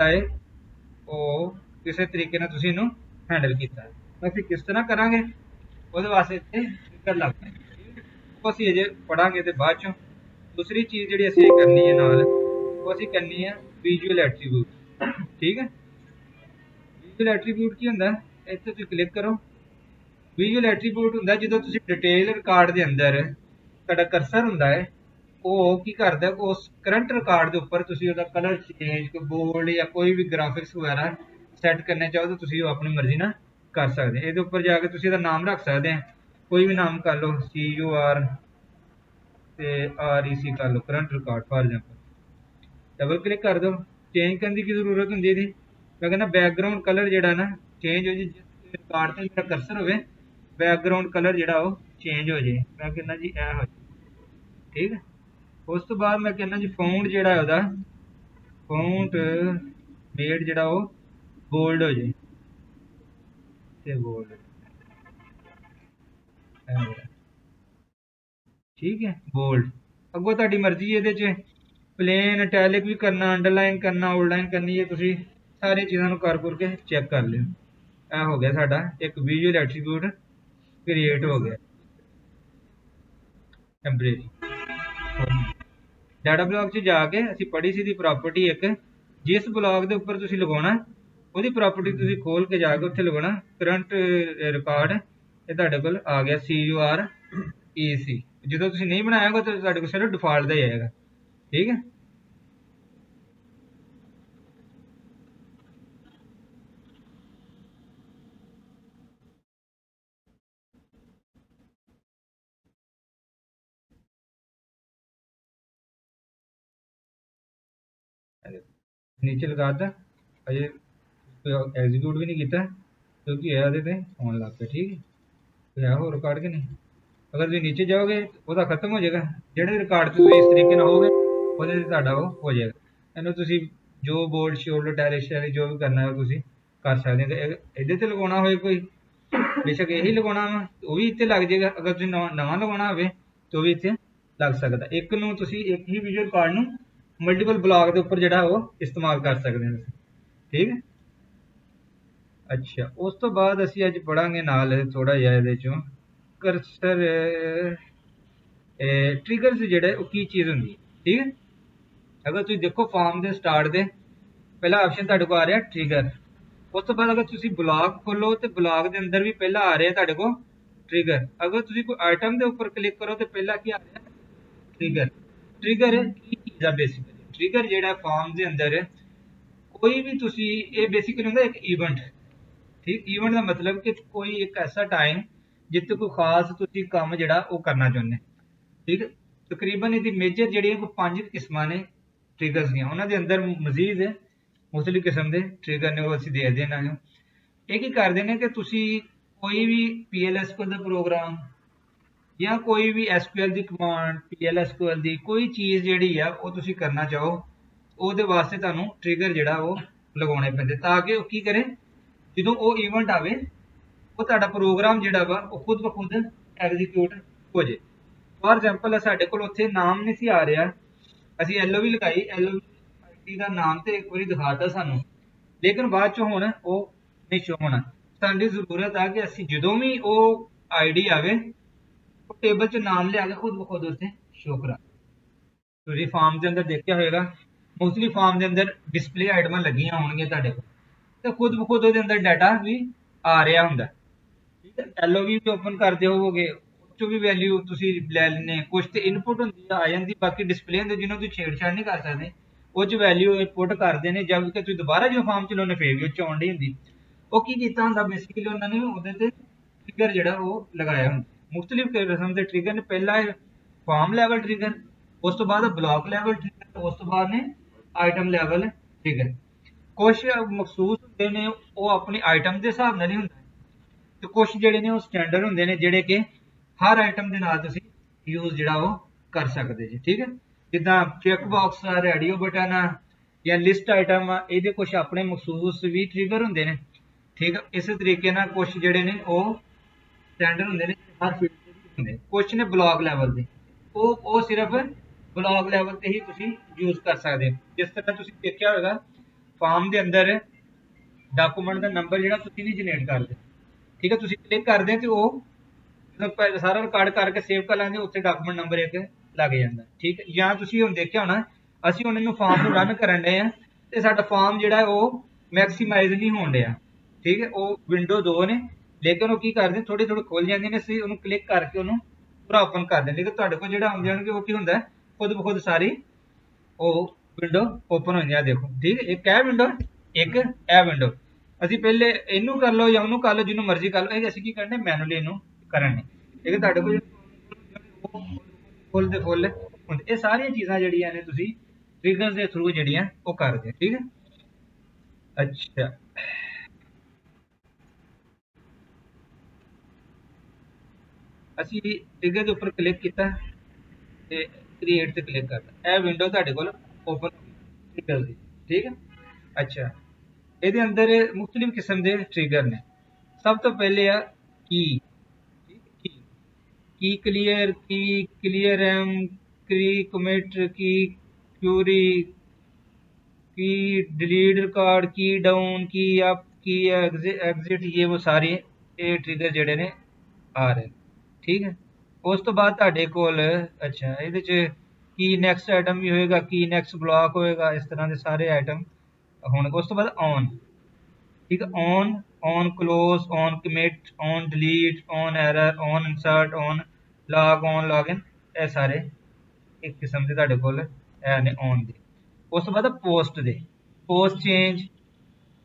है ਉਹ ਕਿਸੇ ਤਰੀਕੇ ਨਾਲ ਤੁਸੀਂ ਇਹਨੂੰ ਹੈਂਡਲ ਕੀਤਾ ਹੈ। ਅਸੀਂ ਕਿਸ ਤਰ੍ਹਾਂ ਕਰਾਂਗੇ ਉਹਦੇ ਵਾਸਤੇ ਇੱਥੇ ਟ੍ਰਿਗਰ ਲੱਗਦਾ ਹੈ, ਉਹ ਅਸੀਂ ਅਜੇ ਪੜਾਂਗੇ ਤੇ ਬਾਅਦ ਚੋਂ। ਦੂਸਰੀ ਚੀਜ਼ ਜਿਹੜੀ ਅਸੀਂ ਕਰਨੀ ਹੈ ਨਾਲ, ਉਹ ਅਸੀਂ ਕਰਨੀ ਹੈ ਵਿਜ਼ੂਅਲ ਐਟਰੀਬਿਊਟ। ਠੀਕ ਹੈ, ਵਿਜ਼ੂਅਲ ਐਟਰੀਬਿਊਟ ਕੀ ਹੁੰਦਾ, ਇੱਥੇ ਤੁਸੀਂ ਕਲਿੱਕ ਕਰੋ। ਵਿਜ਼ੂਅਲ ਐਟਰੀਬਿਊਟ ਹੁੰਦਾ ਜਦੋਂ ਤੁਸੀਂ ਡਿਟੇਲ ਰਿਕਾਰਡ ਦੇ ਅੰਦਰ ਤੁਹਾਡਾ ਕਰਸਰ ਹੁੰਦਾ ਹੈ, ਉਹ ਕੀ ਕਰਦਾ, ਉਸ ਕਰੰਟ ਰਿਕਾਰਡ ਦੇ ਉੱਪਰ ਤੁਸੀਂ ਉਹਦਾ ਕਲਰ ਚੇਂਜ, ਕੋਈ ਬੋਲਡ ਜਾਂ ਕੋਈ ਵੀ ਗ੍ਰਾਫਿਕਸ ਵਗੈਰਾ ਸੈੱਟ ਕਰਨਾ ਚਾਹੋ ਤਾਂ ਤੁਸੀਂ ਉਹ ਆਪਣੀ ਮਰਜ਼ੀ ਨਾਲ ਕਰ ਸਕਦੇ। ਇਹਦੇ ਉੱਪਰ ਜਾ ਕੇ ਤੁਸੀਂ ਇਹਦਾ ਨਾਮ ਰੱਖ ਸਕਦੇ ਆ, ਕੋਈ ਵੀ ਨਾਮ ਕਰ ਲਓ, CUR ਤੇ REC ਕਰ ਲਓ, current record for example. Double click कर दो। चेंज करने की जरूरत होंगी है, मैं कहना बैकग्राउंड कलर जोड़ा ना चेंज हो जाए, जिस रिकॉर्ड से मेरा कर्सर हो बैकग्राउंड कलर जोड़ा वो चेंज हो जाए, मैं कहना जी ए हो जाए। ठीक है, उस तो बाद मैं कहना जी फाउंड जोड़ा है फाउंड मेड जोड़ा वो बोल्ड हो जाए, बोल्ड। ठीक है, बोल्ड। अगों तुहाडी मर्जी ये प्लेन इटैलिक भी करना, अंडरलाइन करना, आउटलाइन करनी है, तुसी सारी चीज़ों कर करके चेक कर लियो। यह हो गया साडा एक विजुअल एट्रीब्यूट क्रिएट हो गया टैंपरेरी। डाटा ब्लॉक च जाके असी पढ़ी सी प्रॉपर्टी एक, जिस ब्लॉक के उपर तुसी लगाना वो प्रॉपर्टी तुसी खोल के जाके उत्थे लगाना करंट रिकॉर्ड, ये तुहाडे कोल आ गया CUREC। जो तुसी नहीं बनाया होगा तो तुहाडे कोल सिर्फ डिफॉल्ट का ही आएगा। ठीक है, नीचे लगाता अजे एग्जीक्यूट भी नहीं किया क्योंकि ये आन लग पे। ठीक है, तो है हो रिकॉर्ड के नहीं, अगर तुम नीचे जाओगे तो वह खत्म हो जाएगा, जोड़े रिकॉर्ड से इस तरीके होगे वो हो जाएगा। इन्हों तुम जो बोल्ड शोल्ड टैरिश जो भी करना है तुम कर सकते हो। इधर तो लगवाना हो कोई बेशक यही लगवाना वा वो भी इतने लग जाएगा, अगर तुम नवा लगवाना हो तो भी इतने लग सकता। एक नू एक ही विजुअल कार्ड नू मल्टीपल ब्लॉक के उपर जो इस्तेमाल कर सकते हैं। ठीक है, अच्छा उस तो बाद असी अज पढ़ांगे नाल थोड़ा जिहा इहदे चों करसर ट्रिगर्स जिहड़े वो की चीज़ होंदी। ठीक है, अगर तुम देखो फॉर्म के स्टार्ट दे पहला ऑप्शन तुहाडे को आ रहा ट्रिगर, उस तो बाद अगर तुम ब्लॉक खोलो तो ब्लॉक के अंदर भी पहला आ रहा तुहाडे को ट्रिगर। अगर तुम कोई आइटम के उपर क्लिक करो तो पहला क्या आ रहा ट्रिगर। ट्रिगर की चीज़ है बेसिकली, ट्रिगर जिहड़ा फॉर्म के अंदर कोई भी तुसी ये बेसिकली होंदा एक इवेंट। ठीक, इवेंट का मतलब कि कोई एक ऐसा टाइम जिते कोई खास तुसी काम जिहड़ा वो करना चाहुंदे। ठीक है, तकरीबन इसकी मेजर जी कोई 5 किस्मां ने ट्रिगर्स दियां, उन्होंने अंदर मजीद मुख्तलिफ किस्म के ट्रिगर ने वो असीं दे देना है। एक ही करते हैं कि तुसी कोई भी PLSQL का प्रोग्राम या कोई भी SQL की कमांड, PLSQL की कोई चीज़ जी है वो तुसी करना चाहो, वो वास्ते तुहानू ट्रिगर जिहड़ा वो लगाने पैंदे ताकि वो की करे, जो वो इवेंट आवे वो तुहाडा प्रोग्राम जिहड़ा वा वो खुद ब खुद एग्जीक्यूट हो जाए। फॉर एग्जाम्पल साढ़े को उत्थे नाम नहीं सी आ रहा, असी LOV लगाई, LOV का नाम तो एक बार दिखाता सानू, लेकिन बाद चो हुण वो नहीं शो होना। साडी जरूरत है कि असी जो भी वो ID आवे वो टेबल च नाम लिया के खुद ब खुद उत्थे शो करा। तुसीं फॉर्म के अंदर देखा होगा मोस्टली फॉर्म के अंदर डिस्पले आइटम लगियां होणगियां तुहाडे कोल, तो खुद ब खुद उसके अंदर डाटा भी आ रहा हुंदा। ठीक है, LOV भी ओपन करते होवोगे चो भी वैल्यू तुसी लै लैने, कुछ तो इनपुट होंदी आ जाती, बाकी डिस्पले होंदे जिन्हों तुसीं छेड़छाड़ नहीं कर सकते, वो च वैल्यू इनपुट करते हैं, जबकि तुसीं दोबारा जो फॉर्म चलाने फिर भी उच्च आउंदी हुंदी। वो की कीता हुंदा बेसिकली उन्होंने उहदे ते ट्रिगर जिहड़ा वो लगाया हुंदा, मुख्तलिफ किस्म के ट्रिगर ने। पहला है फॉर्म लैवल ट्रिगर, उस तो बाद ब्लॉक लैवल ट्रिगर, उस तो बाद ने आइटम लैवल ट्रिगर। कुछ मखसूस होंदे ने वो अपनी आइटम के हिसाब नाल ही हुंदा, तो कुछ जिहड़े ने वो स्टैंडर्ड होंदे ने जिहड़े कि हर आइटम के नाल तुसीं यूज जिहड़ा वो कर सकदे जी। ठीक है, जिद्दां चेक बॉक्स आ, रेडियो बटन आ या लिस्ट आइटम आ, इहदे कुछ अपने मखसूस भी ट्रिगर होंदे ने। ठीक है, इस तरीके नाल कुछ जिहड़े ने वो स्टैंडर्ड होंदे ने हर फील्ड दे होंदे, कुछ ने ब्लॉक लैवल दे, वो सिर्फ ब्लॉक लैवल ते ही तुसीं यूज कर सकदे हो। जिस तरह तुसीं देखिया होगा ਫਾਰਮ ਦੇ ਅੰਦਰ ਡਾਕੂਮੈਂਟ ਦਾ ਨੰਬਰ ਜਿਹੜਾ ਤੁਸੀਂ ਨਹੀਂ ਜਨਰੇਟ ਕਰਦੇ, ਠੀਕ ਹੈ। ਤੁਸੀਂ ਕਲਿੱਕ ਕਰਦੇ ਤੇ ਉਹ ਜਦੋਂ ਸਾਰਾ ਰਿਕਾਰਡ ਕਰਕੇ ਸੇਵ ਕਰ ਲੈਂਦੇ ਉੱਥੇ ਡਾਕੂਮੈਂਟ ਨੰਬਰ ਇੱਕ ਲੱਗ ਜਾਂਦਾ, ਠੀਕ ਹੈ। ਜਾਂ ਤੁਸੀਂ ਹੁਣ ਦੇਖਿਆ ਹੋਣਾ ਅਸੀਂ ਹੁਣ ਇਹਨੂੰ ਫਾਰਮ ਨੂੰ ਰਨ ਕਰਨ ਡਏ ਆ ਤੇ ਸਾਡਾ ਫਾਰਮ ਜਿਹੜਾ ਉਹ ਮੈਕਸੀਮਾਈਜ਼ ਨਹੀਂ ਹੋਣ ਡਿਆ, ਠੀਕ ਹੈ। ਉਹ ਵਿੰਡੋ 2 ਨੇ ਲੇਕਿਨ ਉਹ ਕੀ ਕਰਦੇ ਥੋੜੇ ਥੋੜੇ ਖੁੱਲ ਜਾਂਦੇ ਨੇ, ਅਸੀਂ ਉਹਨੂੰ ਕਲਿੱਕ ਕਰਕੇ ਉਹਨੂੰ ਪੂਰਾ ਓਪਨ ਕਰ ਦਿੰਦੇ। ਲੇਕਿਨ ਤੁਹਾਡੇ ਕੋਲ ਜਿਹੜਾ ਆਉਂਦੇ ਜਾਣਗੇ ਉਹ ਕੀ ਹੁੰਦਾ ਖੁਦ ਬ ਖੁਦ ਸਾਰੀ ਉਹ ਵਿੰਡੋ ਓਪਨ ਹੋ ਜਾਂਦੀ, ਦੇਖੋ ਠੀਕ ਹੈ। ਇੱਕ ਇਹ ਵਿੰਡੋ, ਇੱਕ ਇਹ ਵਿੰਡੋ। ਅਸੀਂ ਪਹਿਲੇ ਇਹਨੂੰ ਕਰ ਲਓ ਜਾਂ ਉਹਨੂੰ ਕਰ ਲਓ, ਜਿਹਨੂੰ ਮਰਜ਼ੀ ਕਰ ਲਓ। ਇਹ ਅਸੀਂ ਕੀ ਕਰਨੇ ਮੈਨੂਅਲੀ ਇਹਨੂੰ ਕਰਨ ਨੇ, ਠੀਕ ਹੈ। ਤੁਹਾਡੇ ਕੋਲ ਫੁੱਲ ਦੇ ਫੁੱਲ ਹੁੰਦੇ। ਇਹ ਸਾਰੀਆਂ ਚੀਜ਼ਾਂ ਜਿਹੜੀਆਂ ਨੇ ਤੁਸੀਂ ਟ੍ਰਿਗਰ ਦੇ ਥਰੂ ਜਿਹੜੀਆਂ ਉਹ ਕਰਦੇ, ਠੀਕ ਹੈ। ਅੱਛਾ, ਅਸੀਂ ਟ੍ਰਿਗਰ ਦੇ ਉੱਪਰ ਕਲਿੱਕ ਕੀਤਾ ਤੇ ਕ੍ਰੀਏਟ ਤੇ ਕਲਿੱਕ ਕਰਤਾ, ਇਹ ਵਿੰਡੋ ਤੁਹਾਡੇ ਕੋਲ ਓਪਨ ਹੋ ਗਈ ਟ੍ਰਿਗਰ ਦੀ, ਠੀਕ ਹੈ। ਅੱਛਾ, ਇਹਦੇ ਅੰਦਰ ਮੁxtਲਿਫ ਕਿਸਮ ਦੇ ਟ੍ਰਿਗਰ ਨੇ। ਸਭ ਤੋਂ ਪਹਿਲੇ ਆ ਕੀ ਕਲੀਅਰ, ਕੀ ਕਲੀਅਰ ਐਮ, ਕੀ ਕਮਿਟ, ਕੀ क्यूरी, की डिलीट रिकॉर्ड, की डाउन, की अप, की एग्जिट, ये वो सारे ये ट्रिगर ਜਿਹੜੇ ਨੇ ਆ ਰਹੇ, ਠੀਕ ਹੈ। ਉਸ ਤੋਂ ਬਾਅਦ ਤੁਹਾਡੇ ਕੋਲ ਅੱਛਾ ਇਹਦੇ ਚ ਕੀ ਨੈਕਸਟ ਆਈਟਮ ਵੀ ਹੋਏਗਾ, ਕੀ ਨੈਕਸਟ ਬਲੌਕ ਹੋਏਗਾ, ਇਸ ਤਰ੍ਹਾਂ ਦੇ ਸਾਰੇ ਆਈਟਮ ਹੁਣ। ਉਸ ਤੋਂ ਬਾਅਦ ਔਨ, ਠੀਕ ਹੈ। On close, on commit, on delete, on error, on insert, on log, on login, ਇਹ ਸਾਰੇ ਇੱਕ ਕਿਸਮ ਦੇ ਤੁਹਾਡੇ ਕੋਲ ਇਹ ਨੇ ਔਨ ਦੇ। ਉਸ ਤੋਂ ਬਾਅਦ ਪੋਸਟ ਦੇ, post change,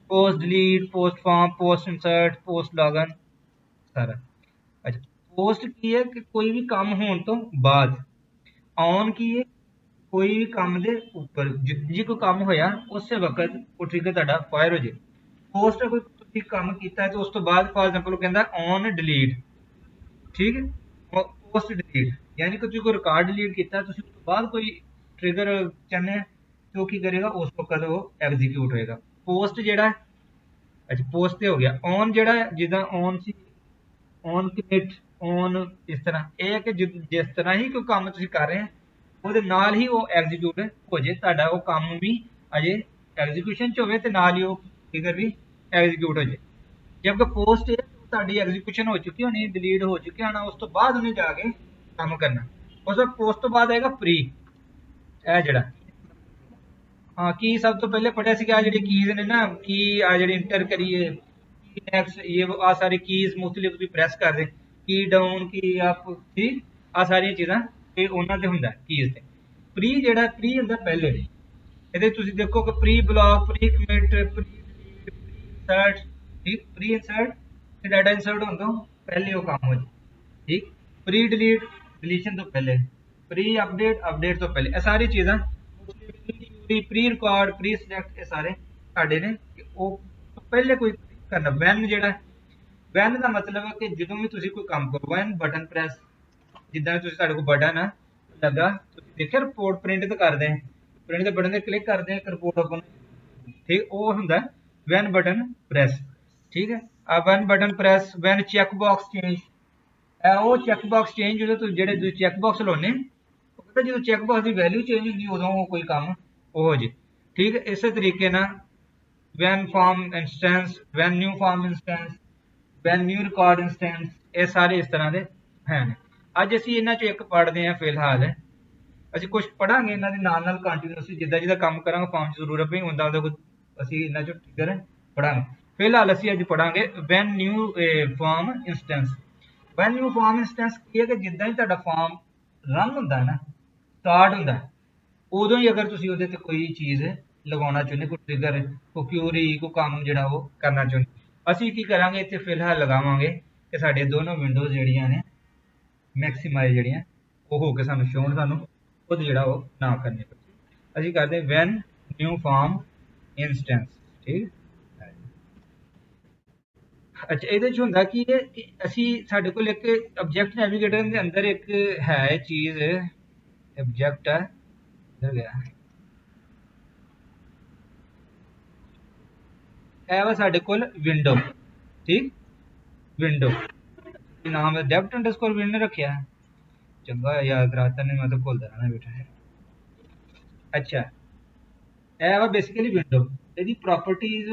post delete, post form, post insert, post login ਸਾਰਾ। ਅੱਛਾ, ਪੋਸਟ ਕੀ ਹੈ ਕਿ ਕੋਈ ਵੀ ਕੰਮ ਹੋਣ ਤੋਂ ਬਾਅਦ। ਔਨ ਕੀ ਹੈ ਕੋਈ ਵੀ ਕੰਮ ਦੇ ਉੱਪਰ ਜੇ ਕੋਈ ਕੰਮ ਹੋਇਆ ਉਸੇ ਵਕਤ ਉਹ ਟ੍ਰਿਗਰ ਤੁਹਾਡਾ ਫਾਇਰ ਹੋ ਜੇ। ਪੋਸਟ ਕੋਈ ਤੁਸੀਂ ਕੰਮ ਕੀਤਾ ਤੇ ਉਸ ਤੋਂ ਬਾਅਦ ਫॉर ਐਗਜ਼ਾਮਪਲ ਉਹ ਕਹਿੰਦਾ ਔਨ ਡਿਲੀਟ, ਠੀਕ ਹੈ। ਪੋਸਟ ਡਿਲੀਟ ਯਾਨੀ ਕਿ ਤੁਸੀਂ ਕੋਈ ਰਿਕਾਰਡ ਡਿਲੀਟ ਕੀਤਾ, ਤੁਸੀਂ ਉਸ ਤੋਂ ਬਾਅਦ ਕੋਈ ਟ੍ਰਿਗਰ ਚਾਹੁੰਦੇ ਤੇ ਉਹ ਕੀ ਕਰੇਗਾ ਉਸ ਵਕਤ ਉਹ ਐਗਜ਼ੀਕਿਊਟ ਹੋਏਗਾ। ਪੋਸਟ ਜਿਹੜਾ ਅੱਛਾ ਪੋਸਟ ਤੇ ਹੋ ਗਿਆ। ਔਨ ਜਿਹੜਾ ਜਿੱਦਾਂ on C, on commit, on ਇਸ ਤਰ੍ਹਾਂ ਇਹ ਹੈ ਕਿ ਜਿਸ ਤਰ੍ਹਾਂ ਹੀ ਕੋਈ ਕੰਮ ਤੁਸੀਂ ਕਰ ਰਹੇ ਹੋ ਉਹਦੇ ਨਾਲ ਹੀ ਉਹ ਐਗਜ਼ੀਕਿਊਟ ਹੋ ਜੇ, ਤੁਹਾਡਾ ਉਹ ਕੰਮ ਵੀ ਅਜੇ ਐਗਜ਼ੀਕਿਊਸ਼ਨ ਚ ਹੋਵੇ ਤੇ ਨਾਲ ਹੀ ਉਹ ਟ੍ਰਿਗਰ ਵੀ ਐਗਜ਼ੀਕਿਊਟ ਹੋ ਜੇ। ਜਦ ਪੋਸਟ ਹੈ ਤੁਹਾਡੀ ਐਗਜ਼ੀਕਿਊਸ਼ਨ ਹੋ ਚੁੱਕੀ ਹੋਣੀ, ਡਿਲੀਟ ਹੋ ਚੁੱਕਿਆ ਹੋਣਾ, ਉਸ ਤੋਂ ਬਾਅਦ ਉਹਨੇ ਜਾ ਕੇ ਕੰਮ ਕਰਨਾ। ਉਸ ਤੋਂ ਪੋਸਟ ਤੋਂ ਬਾਅਦ ਆਏਗਾ ਪ੍ਰੀ, ਇਹ ਜਿਹੜਾ ਹਾਂ ਕੀ ਸਭ ਤੋਂ ਪਹਿਲੇ ਪੜਿਆ ਸੀਗਾ ਜਿਹੜੀ ਕੀਜ਼ ਨੇ ਨਾ, ਕੀ ਆ ਜਿਹੜੀ ਇੰਟਰ ਕਰੀਏ, ਕੀ ਨੈਕਸਟ ਇਹ ਆ ਸਾਰੀ ਕੀਜ਼ ਮੁxtਲਿਫ ਤੁਸੀਂ ਪ੍ਰੈਸ ਕਰਦੇ, ਕੀ ਡਾਊਨ, ਕੀ ਅਪ, ਠੀਕ ਆ ਸਾਰੀਆਂ ਚੀਜ਼ਾਂ ਇਹ ਉਹਨਾਂ ਤੇ ਹੁੰਦਾ ਕੀਜ਼ ਤੇ। ਪ੍ਰੀ ਜਿਹੜਾ ਪ੍ਰੀ ਹੁੰਦਾ ਪਹਿਲੇ, ਇਹਦੇ ਤੁਸੀਂ ਦੇਖੋ ਕਿ pre block, pre commit, pre insert, ਠੀਕ। ਪ੍ਰੀ ਇੰਸਰਟ ਤੇ ਡਾਟਾ ਇੰਸਰਟ ਹੋਣ ਤੋਂ ਪਹਿਲੇ ਉਹ ਕੰਮ ਹੋ ਜੇ, ਠੀਕ। ਪ੍ਰੀ ਡਿਲੀਟ ਡਿਲੀਸ਼ਨ ਤੋਂ ਪਹਿਲੇ, ਪ੍ਰੀ ਅਪਡੇਟ ਅਪਡੇਟ ਤੋਂ ਪਹਿਲੇ, ਇਹ ਸਾਰੀ ਚੀਜ਼ਾਂ ਪ੍ਰੀ ਰਿਕਾਰਡ, ਪ੍ਰੀ ਸਿਲੈਕਟ ਇਹ ਸਾਰੇ ਤੁਹਾਡੇ ਨੇ ਉਹ ਪਹਿਲੇ ਕੋਈ ਕਰਨਾ। ਵੈਨ ਜਿਹੜਾ ਵੈਨ ਦਾ ਮਤਲਬ ਹੈ ਕਿ ਜਦੋਂ ਵੀ ਤੁਸੀਂ ਕੋਈ ਕੰਮ ਕਰੋ, ਵੈਨ ਬਟਨ ਪ੍ਰੈਸ, ਜਿੱਦਾਂ ਤੁਸੀਂ ਤੁਹਾਡੇ ਕੋਲ ਬਟਨ ਆ ਲੱਗਾ, ਤੁਸੀਂ ਦੇਖਿਆ ਰਿਪੋਰਟ ਪ੍ਰਿੰਟ ਤੇ ਕਰਦੇ ਆ, ਪ੍ਰਿੰਟ ਦੇ ਬਟਨ ਤੇ ਕਲਿੱਕ ਕਰਦੇ ਆ, ਰਿਪੋਰਟ ਓਪਨ, ਠੀਕ। ਉਹ ਹੁੰਦਾ ਵੈਨ ਬਟਨ ਪ੍ਰੈਸ, ਠੀਕ ਹੈ। ਆ when button press, when check box change, ਉਹ ਚੈੱਕ ਬਾਕਸ ਚੇਂਜ ਜਦੋਂ ਤੁਸੀਂ ਜਿਹੜੇ ਤੁਸੀਂ ਚੈੱਕ ਬਾਕਸ ਲਾਉਨੇ ਉਹ ਕਹਿੰਦਾ ਜਦੋਂ ਚੈੱਕ ਬਾਕਸ ਦੀ ਵੈਲਿਊ ਚੇਂਜ ਹੁੰਦੀ ਉਦੋਂ ਕੋਈ ਕੰਮ ਉਹ ਹੋ ਜੇ, ਠੀਕ ਹੈ। ਇਸੇ ਤਰੀਕੇ ਨਾਲ when form instance, when new form instance, when new record instance, ਇਹ ਸਾਰੇ ਇਸ ਤਰ੍ਹਾਂ ਦੇ ਹਨ। ਅੱਜ ਅਸੀਂ ਇਹਨਾਂ ਚੋਂ ਇੱਕ ਪੜ੍ਹਦੇ ਹਾਂ ਫਿਲਹਾਲ, ਅਸੀਂ ਕੁਝ ਪੜਾਂਗੇ ਇਹਨਾਂ ਦੇ ਨਾਲ ਨਾਲ ਕੰਟੀਨਿਊਸਲੀ ਜਿੱਦਾਂ ਜਿੱਦਾਂ ਕੰਮ ਕਰਾਂਗੇ ਫਾਰਮ ਚ ਜ਼ਰੂਰਤ ਨਹੀਂ ਹੁੰਦਾ ਉਹਦਾ ਅਸੀਂ ਇਹਨਾਂ ਚੋਂ ਟ੍ਰਿਗਰ ਪੜਾਂਗੇ। ਫਿਲਹਾਲ ਅਸੀਂ ਅੱਜ ਪੜਾਂਗੇ when new form instance. When new form instance ਕੀ ਹੈ ਕਿ ਜਿੱਦਾਂ ਹੀ ਤੁਹਾਡਾ ਫਾਰਮ ਰਨ ਹੁੰਦਾ ਨਾ, ਸਟਾਰਟ ਹੁੰਦਾ, ਉਦੋਂ ਹੀ ਅਗਰ ਤੁਸੀਂ ਉਹਦੇ ਤੇ ਕੋਈ ਚੀਜ਼ ਲਗਾਉਣਾ ਚਾਹੁੰਦੇ, ਕੋਈ ਟ੍ਰਿਗਰ, ਕੋਈ ਕਿਊਰੀ, ਕੋਈ ਕੰਮ ਜਿਹੜਾ ਉਹ ਕਰਨਾ ਚਾਹੁੰਦੇ, ਅਸੀਂ ਕੀ ਕਰਾਂਗੇ ਇੱਥੇ ਫਿਲਹਾਲ ਲਗਾਵਾਂਗੇ ਕਿ ਸਾਡੇ ਦੋਨੋਂ ਵਿੰਡੋਜ਼ ਜਿਹੜੀਆਂ ਨੇ ਮੈਕਸੀਮਾਈਜ਼ ਜਿਹੜੀਆਂ ਉਹ ਹੋ ਕੇ ਸਾਨੂੰ ਸ਼ੋਣ, ਸਾਨੂੰ ਖੁਦ ਜਿਹੜਾ ਉਹ ਨਾ ਕਰਨੇ ਪਏ। ਅਸੀਂ ਕਰਦੇ ਵੈਨ ਨਿਊ ਫਾਰਮ ਇੰਸਟੈਂਸ, ਠੀਕ। ਅੱਛਾ, ਇਹਦੇ ਚ ਹੁੰਦਾ ਕੀ ਹੈ ਕਿ ਅਸੀਂ ਸਾਡੇ ਕੋਲ ਇੱਕ ਆਬਜੈਕਟ ਨੈਵੀਗੇਟਰ ਦੇ ਅੰਦਰ ਇੱਕ ਹੈ ਚੀਜ਼, ਆਬਜੈਕਟ ਹੈ इधर गया, ਇਹ ਵਾ ਸਾਡੇ ਕੋਲ ਵਿੰਡੋ, ਠੀਕ। ਵਿੰਡੋ ਨਾਮ ਹੈ ਡੈਪਟ ਅੰਡਰਸਕੋਰ ਵਿੰਡੋ ਰੱਖਿਆ, ਚੰਗਾ ਯਾਦ ਕਰਾਤਾ ਨੇ, ਮੈਂ ਤਾਂ ਭੁੱਲਦਾ ਰਹਿਣਾ ਬੇਟਾ। ਅੱਛਾ, ਇਹ ਵਾ ਬੇਸਿਕਲੀ ਵਿੰਡੋ, ਇਹਦੀ ਪ੍ਰੋਪਰਟੀਜ਼